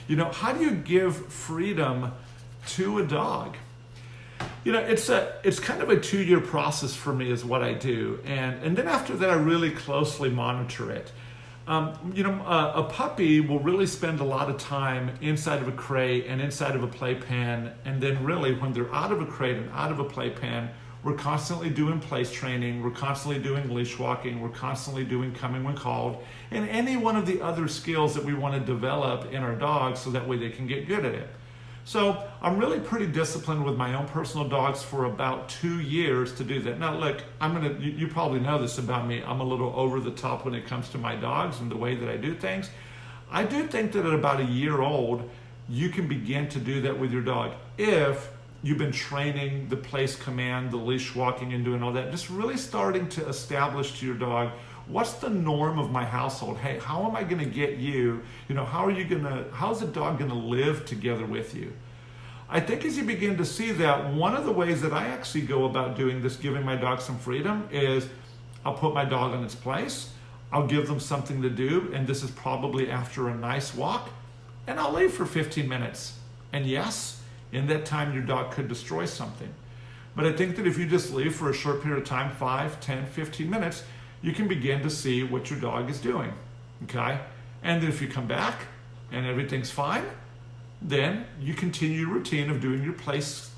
How do you give freedom to a dog? It's kind of a 2-year process for me is what I do. And then after that, I really closely monitor it. A puppy will really spend a lot of time inside of a crate and inside of a playpen. And then really when they're out of a crate and out of a playpen, we're constantly doing place training, we're constantly doing leash walking, we're constantly doing coming when called, and any one of the other skills that we want to develop in our dogs so that way they can get good at it. So I'm really pretty disciplined with my own personal dogs for about 2 years to do that. Now look, you probably know this about me, I'm a little over the top when it comes to my dogs and the way that I do things. I do think that at about a year old, you can begin to do that with your dog if you've been training the place command, the leash walking and doing all that, just really starting to establish to your dog, what's the norm of my household? Hey, how am I gonna get you, how's the dog gonna live together with you? I think as you begin to see that, one of the ways that I actually go about doing this, giving my dog some freedom, is I'll put my dog in its place, I'll give them something to do, and this is probably after a nice walk, and I'll leave for 15 minutes. And yes, in that time, your dog could destroy something. But I think that if you just leave for a short period of time, 5, 10, 15 minutes, you can begin to see what your dog is doing, okay? And then if you come back and everything's fine, then you continue your routine of doing your places,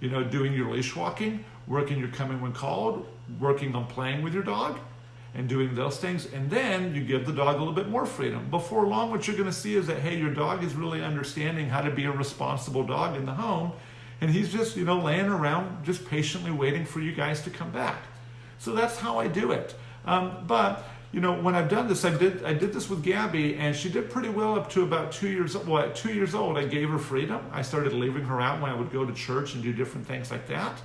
doing your leash walking, working your coming when called, working on playing with your dog, and doing those things, and then you give the dog a little bit more freedom. Before long, what you're gonna see is that, hey, your dog is really understanding how to be a responsible dog in the home, and he's just, laying around, just patiently waiting for you guys to come back. So that's how I do it. But when I've done this, I did this with Gabby, and she did pretty well up to about 2 years old. Well, at 2 years old, I gave her freedom. I started leaving her out when I would go to church and do different things like that.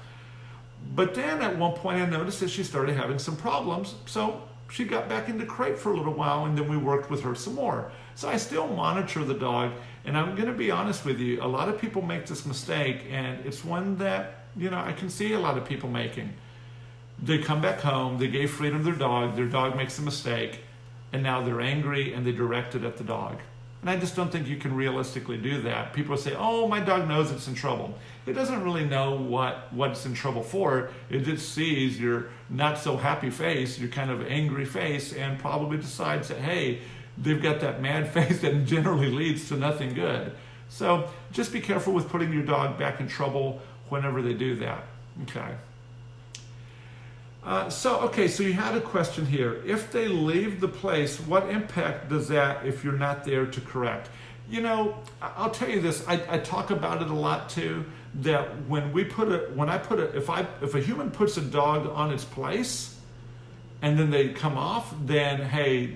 But then at one point I noticed that she started having some problems, so she got back into crate for a little while, and then we worked with her some more. So I still monitor the dog, and I'm going to be honest with you, a lot of people make this mistake, and it's one that I can see a lot of people making. They come back home, they gave freedom to their dog makes a mistake, and now they're angry and they direct it at the dog. And I just don't think you can realistically do that. People say, oh, my dog knows it's in trouble. It doesn't really know what it's in trouble for. It just sees your not so happy face, your kind of angry face, and probably decides that, hey, they've got that mad face that generally leads to nothing good. So just be careful with putting your dog back in trouble whenever they do that, okay? So you had a question here. If they leave the place, what impact does that if you're not there to correct? I'll tell you this, I talk about it a lot too, that if a human puts a dog on its place and then they come off, then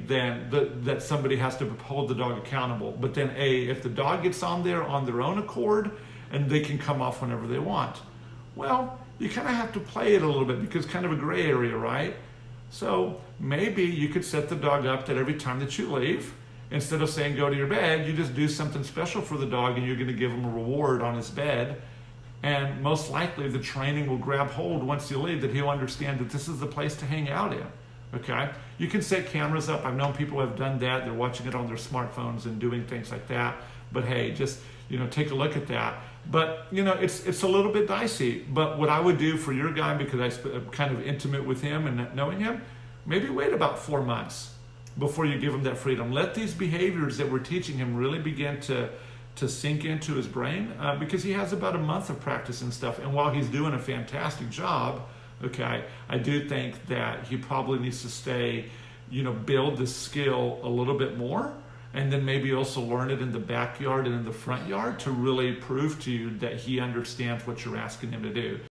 that somebody has to hold the dog accountable. But then if the dog gets on there on their own accord, and they can come off whenever they want. Well, you kind of have to play it a little bit because it's kind of a gray area, right? So maybe you could set the dog up that every time that you leave, instead of saying go to your bed, you just do something special for the dog, and you're going to give him a reward on his bed. And most likely the training will grab hold once you leave, that he'll understand that this is the place to hang out in, okay? You can set cameras up. I've known people who have done that. They're watching it on their smartphones and doing things like that. But hey, just, take a look at that. But, it's a little bit dicey. But what I would do for your guy, because I'm kind of intimate with him and knowing him, maybe wait about 4 months before you give him that freedom. Let these behaviors that we're teaching him really begin to sink into his brain, because he has about a month of practice and stuff. And while he's doing a fantastic job, okay, I do think that he probably needs to stay, build this skill a little bit more, and then maybe also learn it in the backyard and in the front yard to really prove to you that he understands what you're asking him to do.